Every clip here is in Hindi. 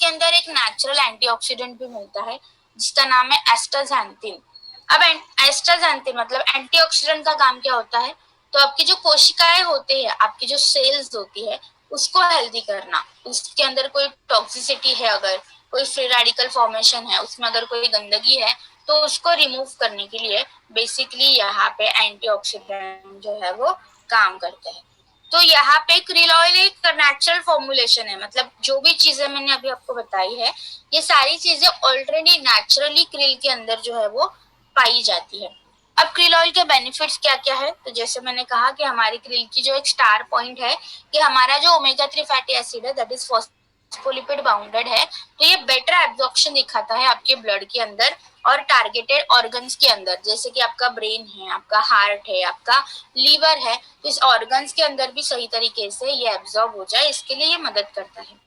अंदर एक नेचुरल एंटीऑक्सीडेंट भी मिलता है जिसका नाम है एस्टाक्सांथिन। अब एस्टाक्सांथिन मतलब एंटीऑक्सीडेंट का काम क्या होता है, तो आपकी जो कोशिकाएं होती है, आपकी जो सेल्स होती है, उसको हेल्दी करना। उसके अंदर कोई टॉक्सिसिटी है, अगर कोई फ्री रेडिकल फॉर्मेशन है, उसमें अगर कोई गंदगी है, तो उसको रिमूव करने के लिए बेसिकली यहाँ पे एंटीऑक्सीडेंट जो है वो काम करते हैं। तो यहाँ पे krill ऑयल एक नेचुरल फॉर्मुलेशन है, मतलब जो भी चीजें मैंने अभी आपको बताई है, ये सारी चीजें ऑलरेडी नेचुरली krill के अंदर जो है वो पाई जाती है। अब krill ऑयल के बेनिफिट्स क्या क्या है, तो जैसे मैंने कहा कि हमारी krill की जो एक स्टार पॉइंट है कि हमारा जो ओमेगा 3 फैटी एसिड है दैट इज फॉस्फोलिपिड बाउंडेड है, तो ये बेटर एब्जॉर्प्शन दिखाता है आपके ब्लड के अंदर और टारगेटेड ऑर्गन्स के अंदर, जैसे कि आपका ब्रेन है, आपका हार्ट है, आपका लीवर है, तो इस ऑर्गन्स के अंदर भी सही तरीके से ये एब्जॉर्ब हो जाए, इसके लिए ये मदद करता है।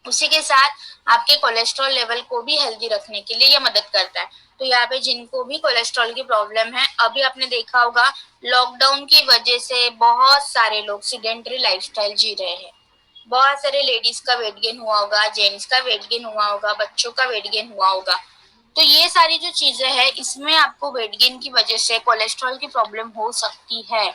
उसी के साथ आपके कोलेस्ट्रॉल लेवल को भी हेल्दी रखने के लिए ये मदद करता है। तो यहाँ पे जिनको भी कोलेस्ट्रॉल की प्रॉब्लम है, अभी आपने देखा होगा लॉकडाउन की वजह से बहुत सारे लोग सीडेंटरी लाइफस्टाइल जी रहे हैं। बहुत सारे लेडीज का वेट गेन हुआ होगा, जेंट्स का वेट गेन हुआ होगा, बच्चों का वेट गेन हुआ होगा। तो ये सारी जो चीजें हैं, इसमें आपको वेट गेन की वजह से कोलेस्ट्रॉल की प्रॉब्लम हो सकती है।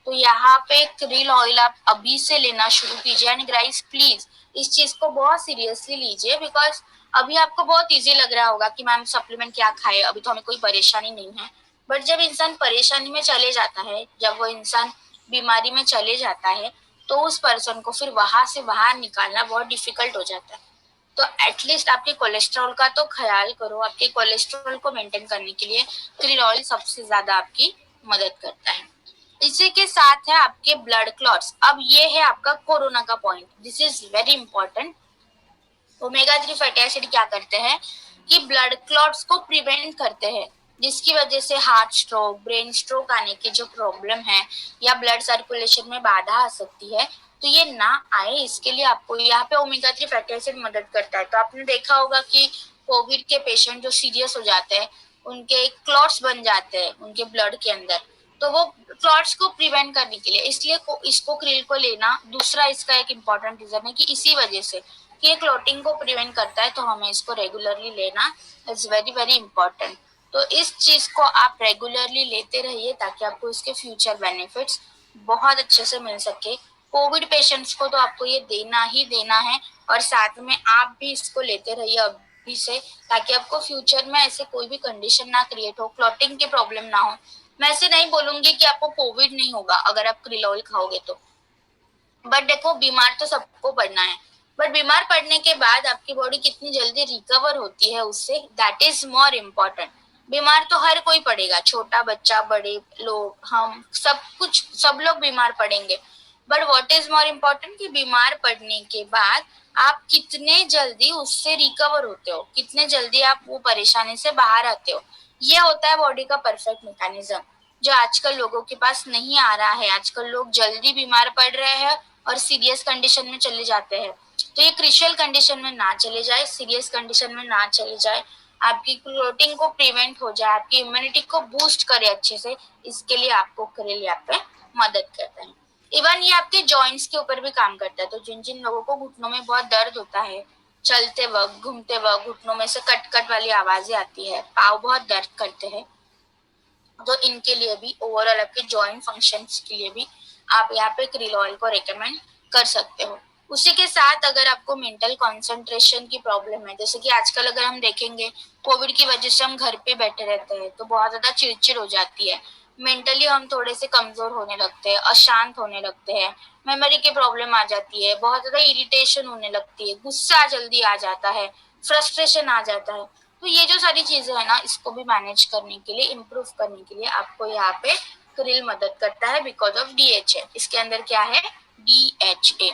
तो यहाँ पे krill ऑयल आप अभी से लेना शुरू कीजिए। एंड गाइस प्लीज इस चीज को बहुत सीरियसली लीजिए, बिकॉज अभी आपको बहुत इजी लग रहा होगा कि मैम सप्लीमेंट क्या खाए, अभी तो हमें कोई परेशानी नहीं है। बट जब इंसान परेशानी में चले जाता है, जब वो इंसान बीमारी में चले जाता है, तो उस पर्सन को फिर वहां से बाहर निकालना बहुत डिफिकल्ट हो जाता है। तो एटलीस्ट आपके कोलेस्ट्रॉल का तो ख्याल करो। आपके कोलेस्ट्रॉल को मेंटेन करने के लिए krill ऑयल सबसे ज्यादा आपकी मदद करता है। इसी के साथ है आपके ब्लड क्लॉट्स। अब ये है आपका कोरोना का point, this is very important. Omega 3 fatty acid क्या करते हैं कि ब्लड क्लॉट्स को प्रिवेंट करते हैं, जिसकी वजह से हार्ट स्ट्रोक, ब्रेन स्ट्रोक आने की जो प्रॉब्लम है या ब्लड सर्कुलेशन में बाधा आ सकती है, तो ये ना आए, इसके लिए आपको यहाँ पे ओमेगा 3 फैटी एसिड मदद करता है। तो आपने देखा होगा कि कोविड के पेशेंट जो सीरियस हो जाते हैं, उनके क्लॉट्स बन जाते हैं उनके ब्लड के अंदर, तो वो क्लॉट्स को प्रिवेंट करने के लिए इसलिए इसको krill को लेना। दूसरा इसका एक इम्पॉर्टेंट रीजन है कि इसी वजह से कि ये क्लॉटिंग को प्रिवेंट करता है, तो हमें इसको रेगुलरली लेना इज वेरी वेरी इंपॉर्टेंट। तो इस चीज को आप रेगुलरली लेते रहिए ताकि आपको इसके फ्यूचर बेनिफिट्स बहुत अच्छे से मिल सके। कोविड पेशेंट्स को तो आपको ये देना ही देना है, और साथ में आप भी इसको लेते रहिए अभी से, ताकि आपको फ्यूचर में ऐसे कोई भी कंडीशन ना क्रिएट हो, क्लॉटिंग की प्रॉब्लम ना हो। मैं ऐसे नहीं बोलूंगी कि आपको कोविड नहीं होगा अगर आप krill ऑयल खाओगे तो, बट देखो बीमार तो सबको पड़ना है, बट बीमार पड़ने के बाद आपकी बॉडी कितनी जल्दी रिकवर होती है उससे, दैट इज मोर इम्पोर्टेंट। बीमार तो हर कोई पड़ेगा, छोटा बच्चा, बड़े लोग, हम सब लोग बीमार पड़ेंगे। But what is more important कि बीमार पड़ने के बाद आप कितने जल्दी उससे रिकवर होते हो, कितने जल्दी आप वो परेशानी से बाहर आते हो। ये होता है बॉडी का परफेक्ट मैकेनिज्म, जो आजकल लोगों के पास नहीं आ रहा है। आजकल लोग जल्दी बीमार पड़ रहे हैं और सीरियस कंडीशन में चले जाते हैं। तो ये क्रिशियल कंडीशन में ना चले जाए, सीरियस कंडीशन में ना चले जाए, आपकी क्लोटिंग को प्रिवेंट हो जाए, आपकी इम्यूनिटी को बूस्ट करे अच्छे से, इसके लिए आपको krill यहाँ पे मदद करता है। इवन ये आपके जॉइंट्स के ऊपर भी काम करता है। तो जिन जिन लोगों को घुटनों में बहुत दर्द होता है, चलते वक्त, घूमते वक्त घुटनों में से कट कट वाली आवाजें आती है, पाँव बहुत दर्द करते हैं, तो इनके लिए भी, ओवरऑल आपके जॉइंट फंक्शंस के लिए भी आप यहाँ पे krill ऑयल को रेकमेंड कर सकते हो। उसी के साथ अगर आपको मेंटल कंसंट्रेशन की प्रॉब्लम है, जैसे कि आजकल अगर हम देखेंगे कोविड की वजह से हम घर पे बैठे रहते हैं, तो बहुत ज्यादा चिड़चिड़ हो जाती है, मेंटली हम थोड़े से कमजोर होने लगते हैं, अशांत होने लगते हैं, मेमोरी की प्रॉब्लम आ जाती है, बहुत ज्यादा इरिटेशन होने लगती है, गुस्सा जल्दी आ जाता है, फ्रस्ट्रेशन आ जाता है। तो ये जो सारी चीजें है ना, इसको भी मैनेज करने के लिए, इम्प्रूव करने के लिए आपको यहाँ पे krill मदद करता है बिकॉज ऑफ DHA। इसके अंदर क्या है, DHA।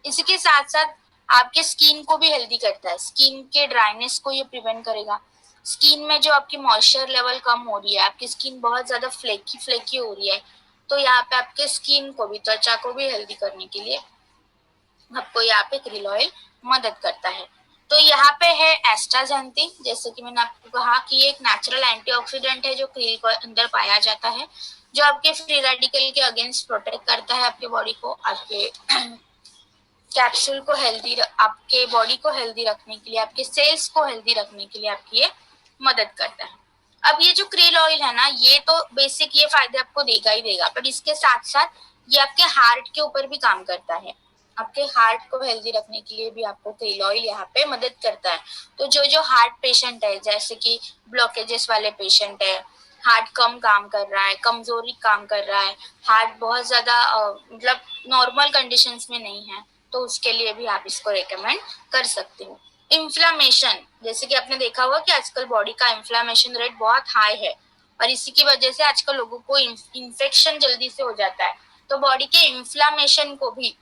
इसी के साथ साथ आपके स्किन को भी हेल्दी करता है, स्किन के ड्राइनेस को ये प्रिवेंट करेगा। स्किन में जो आपकी मॉइस्चर लेवल कम हो रही है, आपकी स्किन बहुत ज्यादा फ्लेकी फ्लेकी हो रही है, तो यहाँ पे आपके स्किन को भी, त्वचा को भी हेल्दी करने के लिए आपको यहाँ पे krill ऑयल मदद करता है। तो यहाँ पे है एस्टाक्सांथिन, जैसे कि मैंने आपको कहा कि ये एक नेचुरल एंटीऑक्सीडेंट है जो krill के अंदर पाया जाता है, जो आपके फ्री रेडिकल के अगेंस्ट प्रोटेक्ट करता है आपके बॉडी को, आपके कैप्सूल को हेल्दी, आपके बॉडी को हेल्दी रखने के लिए, आपके सेल्स को हेल्दी रखने के लिए आपकी ये मदद करता है। अब ये जो क्रिल ऑयल है ना, ये तो बेसिक ये फायदे आपको देगा ही देगा, बट इसके साथ साथ ये आपके हार्ट के ऊपर भी काम करता है। आपके हार्ट को हेल्दी रखने के लिए भी आपको क्रिल ऑयल यहाँ पे मदद करता है। तो जो जो हार्ट पेशेंट है, जैसे कि ब्लॉकेजेस वाले पेशेंट है, हार्ट कम काम कर रहा है, कमजोरी काम कर रहा है, हार्ट बहुत ज्यादा मतलब नॉर्मल कंडीशंस में नहीं है, तो उसके लिए भी आप इसको रेकमेंड कर सकते हो। इन्फ्लामेशन, जैसे कि आपने देखा होगा कि आजकल बॉडी का इन्फ्लामेशन रेट बहुत हाई है, और इसी की वजह से आजकल लोगों को इन्फेक्शन जल्दी से हो जाता है। तो बॉडी के इन्फ्लामेशन को भी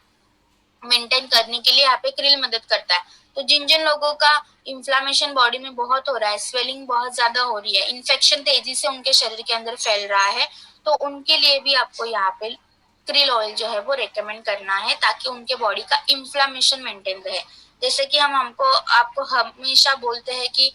मेंटेन करने के लिए यहाँ पे क्रिल मदद करता है। तो जिन जिन लोगों का इन्फ्लामेशन बॉडी में बहुत हो रहा है, स्वेलिंग बहुत ज्यादा हो रही है, इन्फेक्शन तेजी से उनके शरीर के अंदर फैल रहा है, तो उनके लिए भी आपको यहाँ पे क्रिल ऑयल जो है वो रेकमेंड करना है, ताकि उनके बॉडी का इन्फ्लामेशन मेंटेन रहे। जैसे कि हम हमको आपको हमेशा बोलते हैं कि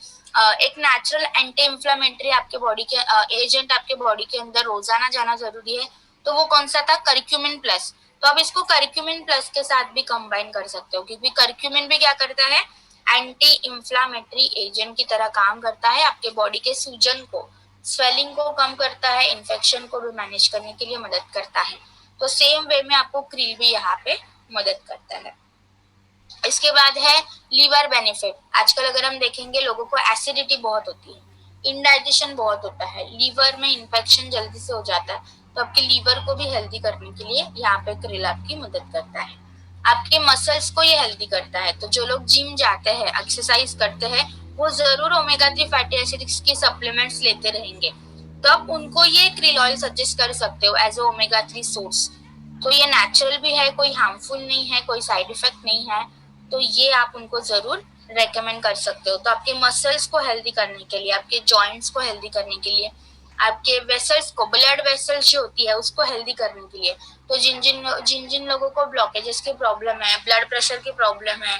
एक नेचुरल एंटी इन्फ्लामेटरी आपके बॉडी के एजेंट आपके बॉडी के अंदर रोजाना जाना जरूरी है। तो वो कौन सा था? Curcumin plus. तो आप इसको करक्यूमिन प्लस के साथ भी कंबाइन कर सकते हो, क्योंकि करक्यूमिन भी क्या करता है? एंटी इन्फ्लामेटरी एजेंट की तरह काम करता है, आपके बॉडी के सूजन को, स्वेलिंग को कम करता है, इन्फेक्शन को भी मैनेज करने के लिए मदद करता है। तो सेम वे में आपको क्रिल भी यहाँ पे मदद करता है। इसके बाद है लीवर बेनिफिट। आजकल अगर हम देखेंगे, लोगों को एसिडिटी बहुत होती है, इनडाइजेशन बहुत होता है, लीवर में इन्फेक्शन जल्दी से हो जाता है, तो आपके लीवर को भी हेल्दी करने के लिए यहाँ पे क्रिल आपकी मदद करता है। आपके मसल्स को ये हेल्दी करता है। तो जो लोग जिम जाते हैं, एक्सरसाइज करते हैं, वो जरूर ओमेगा 3 फैटी एसिड्स की सप्लीमेंट्स लेते रहेंगे, तो आप उनको ये क्रिल ऑयल सजेस्ट कर सकते हो एज ओमेगा 3 सोर्स। तो ये नेचुरल भी है, कोई हार्मफुल नहीं है, कोई साइड इफेक्ट नहीं है, तो ये आप उनको जरूर रेकमेंड कर सकते हो। तो आपके मसल्स को हेल्दी करने के लिए, आपके जॉइंट्स को हेल्दी करने के लिए, आपके वेसल्स को, ब्लड वेसल्स जो होती है उसको हेल्दी करने के लिए, तो जिन जिन लोगों को ब्लॉकेजेस की प्रॉब्लम है, ब्लड प्रेशर की प्रॉब्लम है,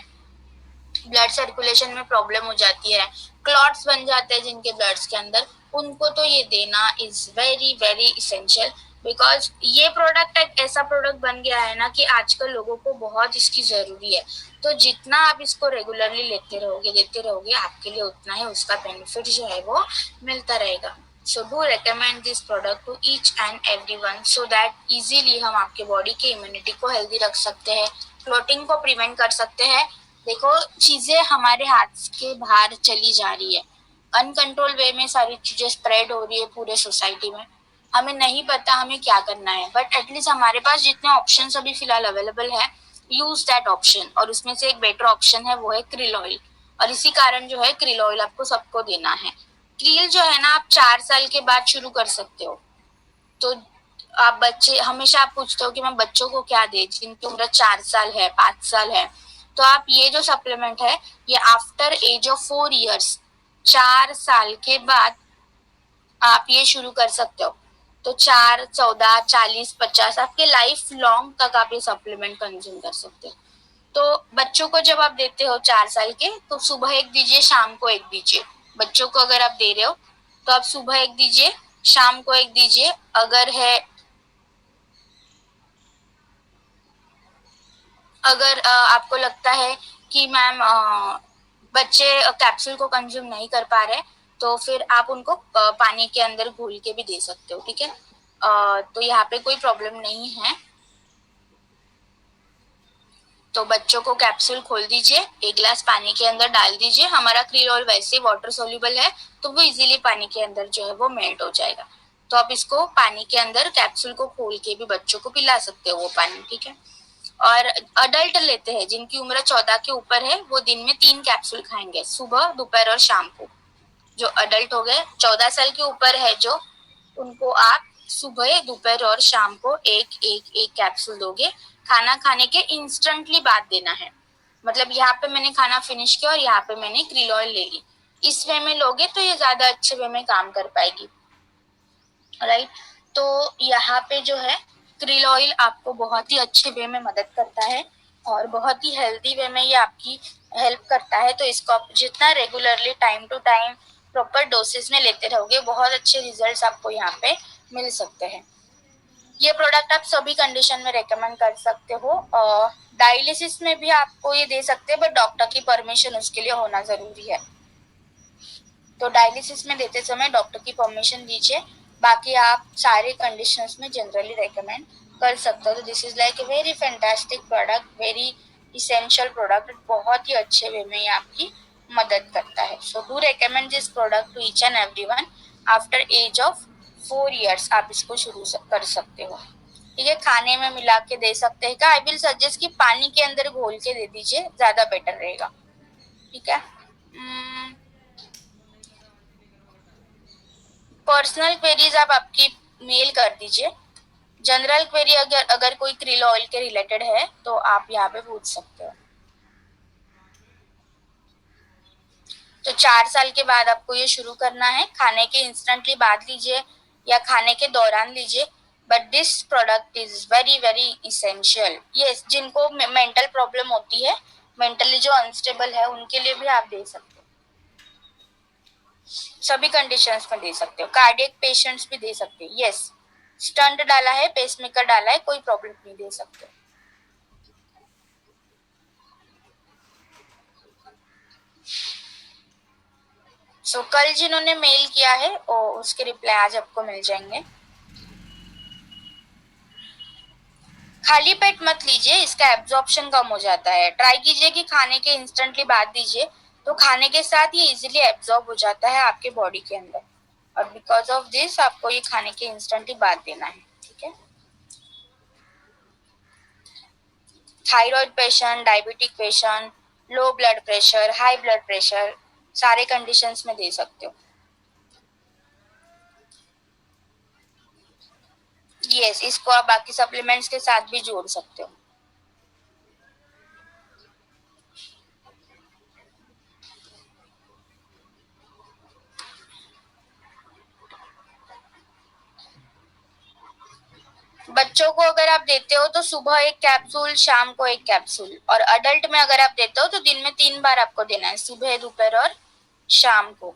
ब्लड सर्कुलेशन में प्रॉब्लम हो जाती है, क्लॉट्स बन जाते हैं जिनके ब्लड्स के अंदर, उनको तो ये देना is very very essential. Because ये प्रोडक्ट एक ऐसा प्रोडक्ट बन गया है ना कि आजकल लोगों को बहुत इसकी जरूरी है। तो जितना आप इसको रेगुलरली लेते रहोगे, देते रहोगे, आपके लिए उतना ही उसका बेनिफिट जो है वो मिलता रहेगा। So do recommend this product to each and everyone, so that easily हम आपके बॉडी के इम्यूनिटी को हेल्दी रख सकते हैं, क्लोटिंग को प्रिवेंट कर सकते हैं। देखो, चीजें हमारे हाथ के बाहर चली जा रही है, अनकंट्रोल वे में सारी चीजें स्प्रेड हो रही है पूरे सोसाइटी में, हमें नहीं पता हमें क्या करना है, बट एटलीस्ट हमारे पास जितने ऑप्शंस अभी फिलहाल अवेलेबल है, यूज दैट ऑप्शन। और उसमें से एक बेटर ऑप्शन है, वो है क्रिल ऑयल। और इसी कारण जो है क्रिल ऑयल आपको सबको देना है। क्रिल जो है ना, आप 4 साल के बाद शुरू कर सकते हो। तो आप बच्चे, हमेशा आप पूछते हो कि मैं बच्चों को क्या दे, जिनकी उम्र 4 साल है, 5 साल है, तो आप ये जो सप्लीमेंट है, ये आफ्टर एज ऑफ 4 इयर्स, 4 साल के बाद आप ये शुरू कर सकते हो। तो 4, 14, 40, 50, आपके लाइफ लॉन्ग तक आप ये सप्लीमेंट कंज्यूम कर सकते हो। तो बच्चों को जब आप देते हो 4 साल के, तो सुबह एक दीजिए, शाम को एक दीजिए। बच्चों को अगर आप दे रहे हो तो आप सुबह एक दीजिए, शाम को एक दीजिए। अगर आपको लगता है कि मैम बच्चे कैप्सूल को कंज्यूम नहीं कर पा रहे, तो फिर आप उनको पानी के अंदर घोल के भी दे सकते हो, ठीक है। तो यहाँ पे कोई प्रॉब्लम नहीं है। तो बच्चों को कैप्सूल खोल दीजिए, एक गिलास पानी के अंदर डाल दीजिए। हमारा क्रिल ऑयल वैसे वाटर सोल्यूबल है, तो वो इजीली पानी के अंदर जो है वो मेल्ट हो जाएगा। तो आप इसको पानी के अंदर कैप्सूल को खोल के भी बच्चों को पिला सकते हो वो पानी, ठीक है। और अडल्ट लेते हैं जिनकी उम्र 14 के ऊपर है, वो दिन में 3 कैप्सूल खाएंगे, सुबह, दोपहर और शाम को। जो अडल्ट हो गए, 14 साल के ऊपर है जो, उनको आप सुबह, दोपहर और शाम को एक कैप्सूल दोगे। खाना खाने के इंस्टेंटली बाद देना है। मतलब यहाँ पे मैंने खाना फिनिश किया और यहाँ पे मैंने क्रिल ऑयल ले ली, इस वे में लोगे तो ये ज्यादा अच्छे वे में काम कर पाएगी, राइट। तो यहाँ पे जो है क्रिल ऑयल आपको बहुत ही अच्छे वे में मदद करता है, और बहुत ही हेल्दी वे में ये आपकी हेल्प करता है। तो इसको आप जितना regularly, time to time, proper doses में लेते रहोगे, बहुत अच्छे रिजल्ट्स आपको यहाँ पे मिल सकते हैं। ये प्रोडक्ट आप सभी कंडीशन में रेकमेंड कर सकते हो। डायलिसिस में भी आपको ये दे सकते हैं, बट डॉक्टर की परमिशन उसके लिए होना जरूरी है। तो डायलिसिस में देते समय डॉक्टर की परमिशन लीजिए, बाकी आप सारे कंडीशंस में जनरली रेकमेंड कर सकते हो। तो this is like a very fantastic product, very essential product, बहुत ही अच्छे वे में ये आपकी मदद करता है। So do recommend this product to each and everyone. After age of 4 years आप इसको शुरू कर सकते हो। ठीक है, खाने में मिला के दे सकते हैं। आई विल सजेस्ट कि पानी के अंदर घोल के दे दीजिए, ज्यादा बेटर रहेगा। ठीक है। पर्सनल क्वेरीज आप आपकी मेल कर दीजिए। जनरल क्वेरी अगर अगर कोई क्रिल ऑयल के रिलेटेड है तो आप यहाँ पे पूछ सकते हो। तो 4 साल के बाद आपको ये शुरू करना है। खाने के इंस्टेंटली बाद लीजिए या खाने के दौरान लीजिए, but this product is very very essential. Yes, जिनको मेंटल प्रॉब्लम होती है, मेंटली जो अनस्टेबल है, उनके लिए भी आप दे सकते हो। सभी कंडीशंस में दे सकते हो। कार्डियक पेशेंट्स भी दे सकते हो। यस, स्टंट डाला है, पेसमेकर डाला है, कोई प्रॉब्लम नहीं, दे सकते हो। सो कल जिन्होंने मेल किया है उसके रिप्लाई आज आपको मिल जाएंगे। खाली पेट मत लीजिए, इसका एब्जॉर्प्शन कम हो जाता है। ट्राई कीजिए कि खाने के इंस्टेंटली बाद दीजिए, तो खाने के साथ ये इजीली एब्जॉर्ब हो जाता है आपके बॉडी के अंदर, और बिकॉज ऑफ दिस आपको ये खाने के इंस्टेंटली बाद देना है। ठीक है। Thyroid patient, diabetic patient, low blood pressure, high blood pressure, सारे कंडीशंस में दे सकते हो। यस, इसको आप बाकी सप्लीमेंट्स के साथ भी जोड़ सकते हो। बच्चों को अगर आप देते हो तो सुबह एक कैप्सूल, शाम को एक कैप्सूल, और अडल्ट में अगर आप देते हो तो दिन में 3 बार आपको देना है, सुबह, दोपहर और शाम को।